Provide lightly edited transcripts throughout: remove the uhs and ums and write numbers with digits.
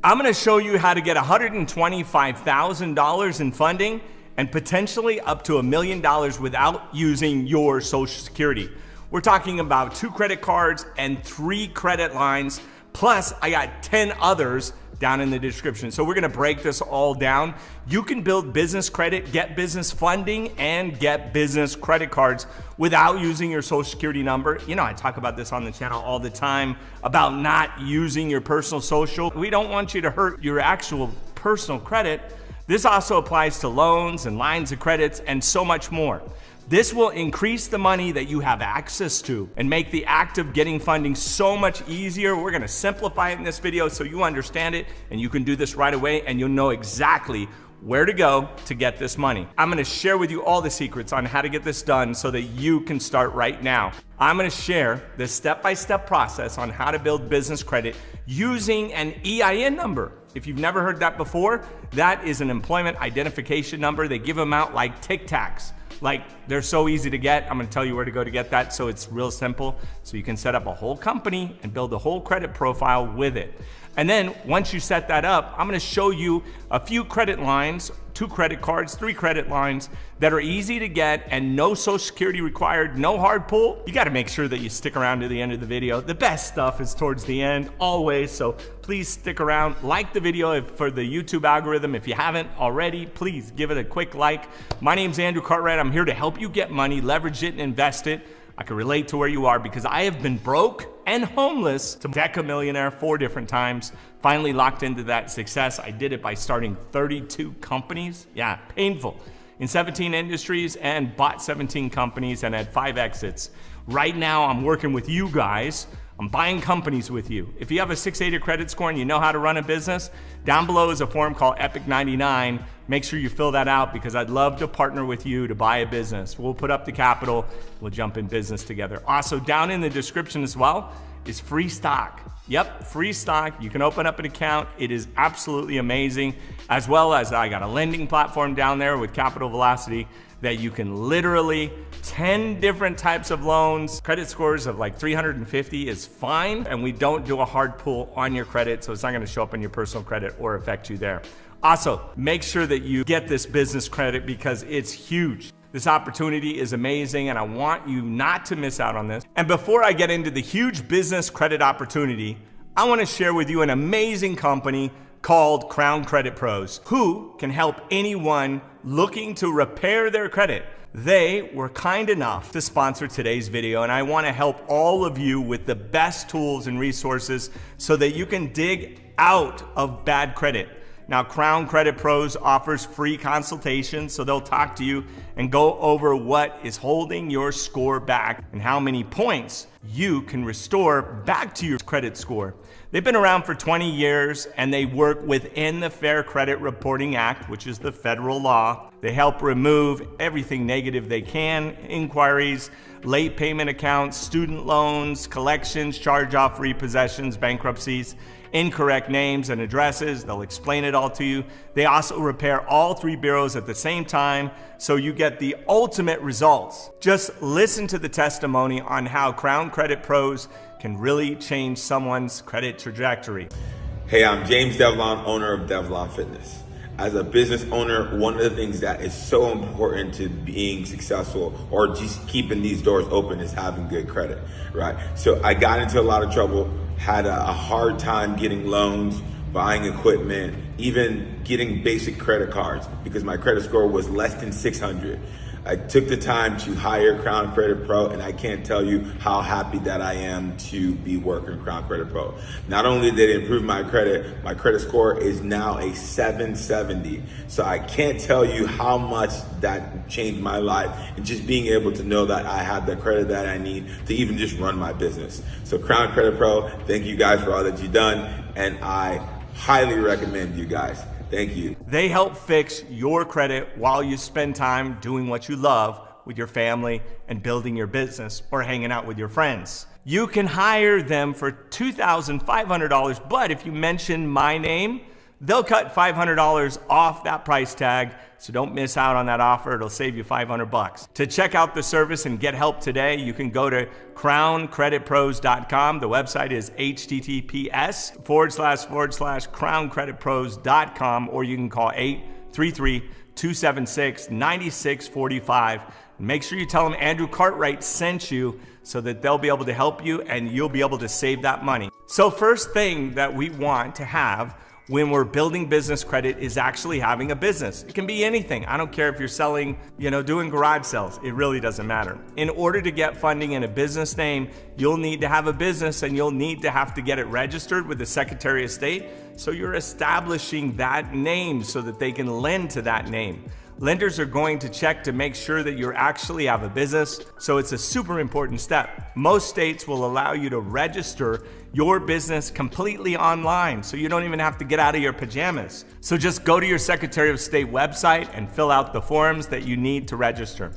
I'm gonna show you how to get $125,000 in funding and potentially up to $1 million without using your Social Security. We're talking about 2 credit cards and 3 credit lines, plus I got 10 others down in the description. So we're gonna break this all down. You can build business credit, get business funding, and get business credit cards without using your Social Security number. You know, I talk about this on the channel all the time about not using your personal social. We don't want you to hurt your actual personal credit. This also applies to loans and lines of credits and so much more. This will increase the money that you have access to and make the act of getting funding so much easier. We're gonna simplify it in this video so you understand it and you can do this right away and you'll know exactly where to go to get this money. I'm gonna share with you all the secrets on how to get this done so that you can start right now. I'm gonna share the step-by-step process on how to build business credit using an EIN number. If you've never heard that before, that is an employment identification number. They give them out like Tic Tacs. Like, they're so easy to get. I'm gonna tell you where to go to get that, so it's real simple. So you can set up a whole company and build a whole credit profile with it. And then once you set that up, I'm gonna show you a few credit lines, 2 credit cards, 3 credit lines that are easy to get and no Social Security required, no hard pull. You gotta make sure that you stick around to the end of the video. The best stuff is towards the end, always, so please stick around. Like the video for the YouTube algorithm. If you haven't already, please give it a quick like. My name's Andrew Cartwright. I'm here to help you get money, leverage it, and invest it. I can relate to where you are because I have been broke and homeless to decamillionaire 4 different times. Finally locked into that success. I did it by starting 32 companies. Yeah, painful. In 17 industries and bought 17 companies and had 5 exits. Right now I'm working with you guys. I'm buying companies with you. If you have a 680 credit score and you know how to run a business, down below is a form called Epic 99. Make sure you fill that out because I'd love to partner with you to buy a business. We'll put up the capital, we'll jump in business together. Also, down in the description as well is free stock. Yep, free stock. You can open up an account. It is absolutely amazing. As well as I got a lending platform down there with Capital Velocity that you can literally 10 different types of loans. Credit scores of like 350 is fine, and we don't do a hard pull on your credit, so it's not gonna show up on your personal credit or affect you there. Also, make sure that you get this business credit because it's huge. This opportunity is amazing and I want you not to miss out on this. And before I get into the huge business credit opportunity, I wanna share with you an amazing company called Crown Credit Pros, who can help anyone looking to repair their credit. They were kind enough to sponsor today's video, and I want to help all of you with the best tools and resources so that you can dig out of bad credit. Now, Crown Credit Pros offers free consultations, so they'll talk to you and go over what is holding your score back and how many points you can restore back to your credit score. They've been around for 20 years and they work within the Fair Credit Reporting Act, which is the federal law. They help remove everything negative they can, inquiries, late payment accounts, student loans, collections, charge-off repossessions, bankruptcies, incorrect names and addresses. They'll explain it all to you. They also repair all 3 bureaus at the same time, so you get the ultimate results. Just listen to the testimony on how Crown Credit Pros can really change someone's credit trajectory. Hey, I'm James Devlon, owner of Devlon Fitness. As a business owner, one of the things that is so important to being successful or just keeping these doors open is having good credit, right? So I got into a lot of trouble, had a hard time getting loans, buying equipment, even getting basic credit cards because my credit score was less than 600. I took the time to hire Crown Credit Pro, and I can't tell you how happy that I am to be working Crown Credit Pro. Not only did it improve my credit score is now a 770. So I can't tell you how much that changed my life and just being able to know that I have the credit that I need to even just run my business. So Crown Credit Pro, thank you guys for all that you've done, and I highly recommend you guys. Thank you. They help fix your credit while you spend time doing what you love with your family and building your business or hanging out with your friends. You can hire them for $2,500, but if you mention my name, They'll cut $500 off that price tag, so don't miss out on that offer. It'll save you $500. To check out the service and get help today, you can go to crowncreditpros.com. The website is https://crowncreditpros.com, or you can call 833-276-9645. Make sure you tell them Andrew Cartwright sent you, so that they'll be able to help you and you'll be able to save that money. So first thing that we want to have when we're building business credit is actually having a business. It can be anything. I don't care if you're selling, doing garage sales. It really doesn't matter. In order to get funding in a business name, you'll need to have a business and you'll need to have to get it registered with the Secretary of State. So you're establishing that name so that they can lend to that name. Lenders are going to check to make sure that you actually have a business, so it's a super important step. Most states will allow you to register your business completely online, so you don't even have to get out of your pajamas. So just go to your Secretary of State website and fill out the forms that you need to register.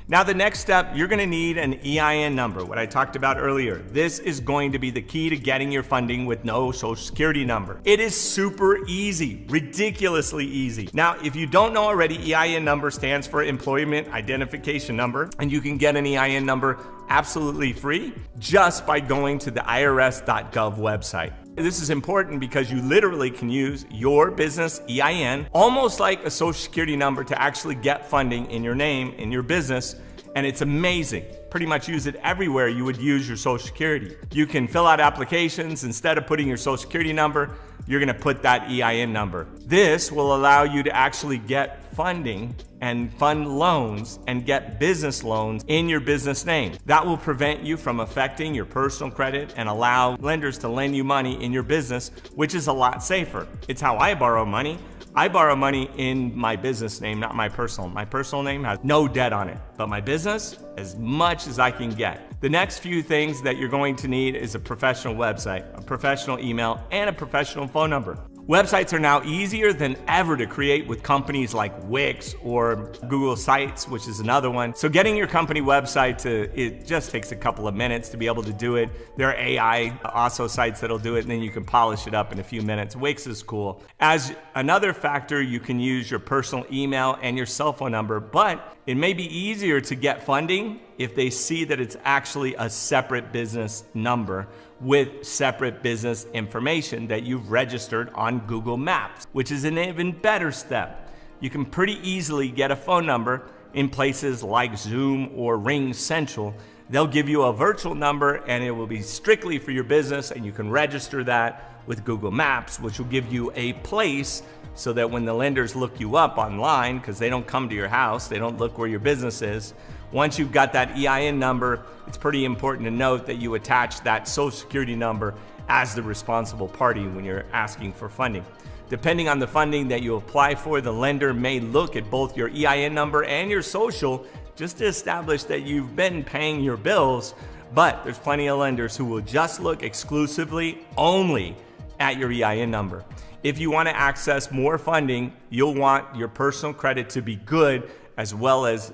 Now the next step, you're gonna need an EIN number, what I talked about earlier. This is going to be the key to getting your funding with no Social Security number. It is super easy, ridiculously easy. Now, if you don't know already, EIN number stands for Employment Identification Number, and you can get an EIN number absolutely free just by going to the irs.gov website. This is important because you literally can use your business EIN, almost like a Social Security number, to actually get funding in your name, in your business, and it's amazing. Pretty much use it everywhere you would use your Social Security. You can fill out applications. Instead of putting your Social Security number, you're gonna put that EIN number. This will allow you to actually get funding and fund loans and get business loans in your business name. That will prevent you from affecting your personal credit and allow lenders to lend you money in your business, which is a lot safer. It's how I borrow money. I borrow money in my business name, not my personal. My personal name has no debt on it, but my business, as much as I can get. The next few things that you're going to need is a professional website, a professional email, and a professional phone number. Websites are now easier than ever to create with companies like Wix or Google Sites, which is another one. So getting your company website it just takes a couple of minutes to be able to do it. There are AI also sites that'll do it, and then you can polish it up in a few minutes. Wix is cool. As another factor, you can use your personal email and your cell phone number, but it may be easier to get funding if they see that it's actually a separate business number with separate business information that you've registered on Google Maps, which is an even better step. You can pretty easily get a phone number in places like Zoom or Ring Central. They'll give you a virtual number and it will be strictly for your business, and you can register that with Google Maps, which will give you a place so that when the lenders look you up online, because they don't come to your house, they don't look where your business is. Once you've got that EIN number, it's pretty important to note that you attach that Social Security number as the responsible party when you're asking for funding. Depending on the funding that you apply for, the lender may look at both your EIN number and your social just to establish that you've been paying your bills, but there's plenty of lenders who will just look exclusively only at your EIN number. If you want to access more funding, you'll want your personal credit to be good, as well as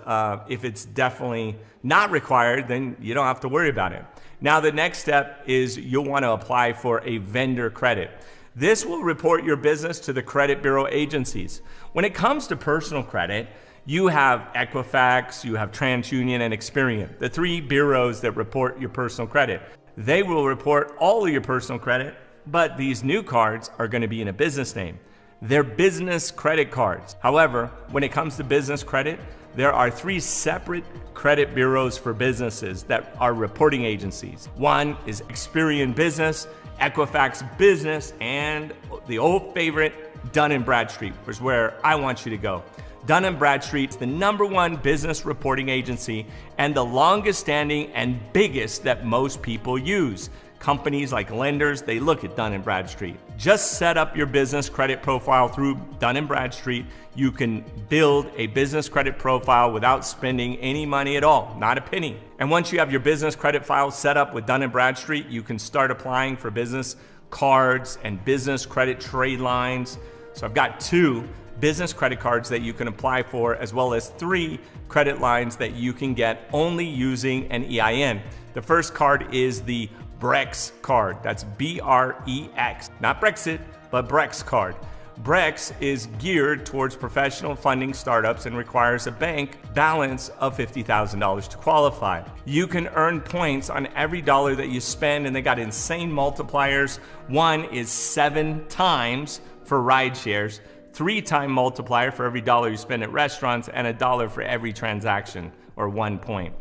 if it's definitely not required, then you don't have to worry about it. Now the next step is you'll want to apply for a vendor credit. This will report your business to the credit bureau agencies. When it comes to personal credit, you have Equifax, you have TransUnion, and Experian, the three bureaus that report your personal credit. They will report all of your personal credit, but these new cards are going to be in a business name. They're business credit cards. However, when it comes to business credit, there are three separate credit bureaus for businesses that are reporting agencies. One is Experian Business, Equifax Business, and the old favorite, Dun & Bradstreet, which is where I want you to go. Dun & Bradstreet is the #1 business reporting agency and the longest standing and biggest that most people use. Companies like lenders, they look at Dun & Bradstreet. Just set up your business credit profile through Dun & Bradstreet. You can build a business credit profile without spending any money at all, not a penny. And once you have your business credit file set up with Dun & Bradstreet, you can start applying for business cards and business credit trade lines. So I've got 2 business credit cards that you can apply for, as well as 3 credit lines that you can get only using an EIN. The first card is the Brex card. That's B-R-E-X, not Brexit, but Brex card. Brex is geared towards professional funding startups and requires a bank balance of $50,000 to qualify. You can earn points on every dollar that you spend, and they got insane multipliers. One is 7 times for ride shares, 3-time multiplier for every dollar you spend at restaurants, and $1 for every transaction, or 1 point.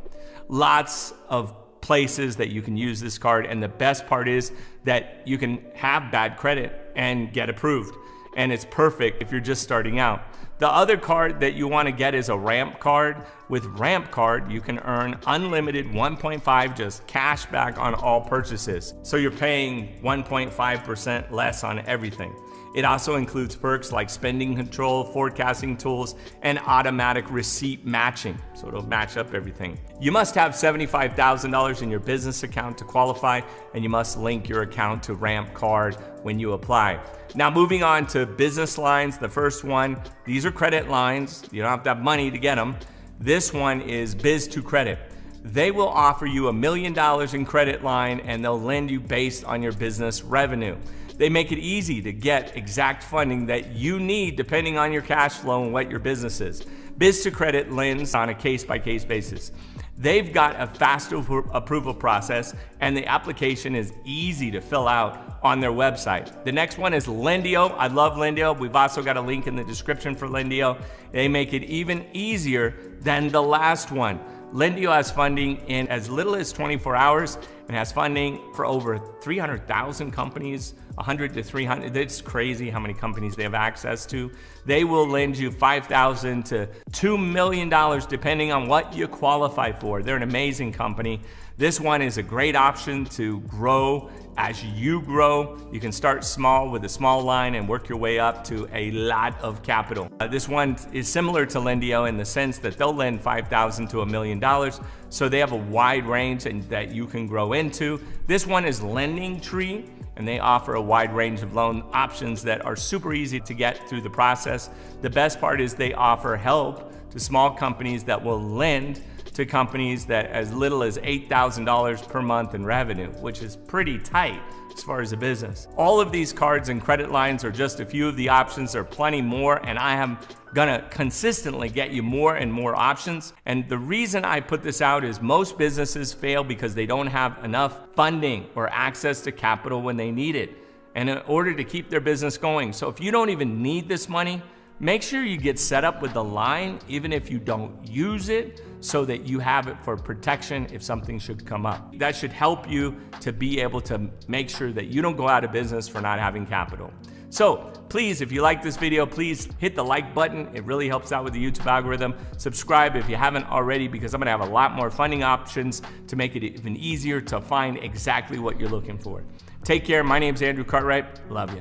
Lots of places that you can use this card, and the best part is that you can have bad credit and get approved, and it's perfect if you're just starting out. The other card that you want to get is a ramp card. With ramp card, you can earn unlimited 1.5 just cash back on all purchases, so you're paying 1.5% less on everything. It also includes perks like spending control, forecasting tools, and automatic receipt matching, so it'll match up everything. You must have $75,000 in your business account to qualify, and you must link your account to Ramp Card when you apply. Now, moving on to business lines, the first one, these are credit lines. You don't have to have money to get them. This one is Biz to Credit. They will offer you $1 million in credit line, and they'll lend you based on your business revenue. They make it easy to get exact funding that you need depending on your cash flow and what your business is. Biz to Credit lends on a case-by-case basis. They've got a fast approval process, and the application is easy to fill out on their website. The next one is Lendio. I love Lendio. We've also got a link in the description for Lendio. They make it even easier than the last one. Lendio has funding in as little as 24 hours and has funding for over 300,000 companies, 100 to 300. It's crazy how many companies they have access to. They will lend you $5,000 to $2 million depending on what you qualify for. They're an amazing company. This one is a great option to grow as you grow. You can start small with a small line and work your way up to a lot of capital. This one is similar to Lendio in the sense that they'll lend $5,000 to $1 million. So they have a wide range that you can grow into. This one is Lending Tree, and they offer a wide range of loan options that are super easy to get through the process. The best part is they offer help to small companies that will lend to companies that as little as $8,000 per month in revenue, which is pretty tight as far as a business. All of these cards and credit lines are just a few of the options. There are plenty more, and I am gonna consistently get you more and more options. And the reason I put this out is most businesses fail because they don't have enough funding or access to capital when they need it, and in order to keep their business going. So if you don't even need this money, make sure you get set up with the line, even if you don't use it, so that you have it for protection if something should come up. That should help you to be able to make sure that you don't go out of business for not having capital. So please, if you like this video, please hit the like button. It really helps out with the YouTube algorithm. Subscribe if you haven't already, because I'm gonna have a lot more funding options to make it even easier to find exactly what you're looking for. Take care. My name's Andrew Cartwright. Love you.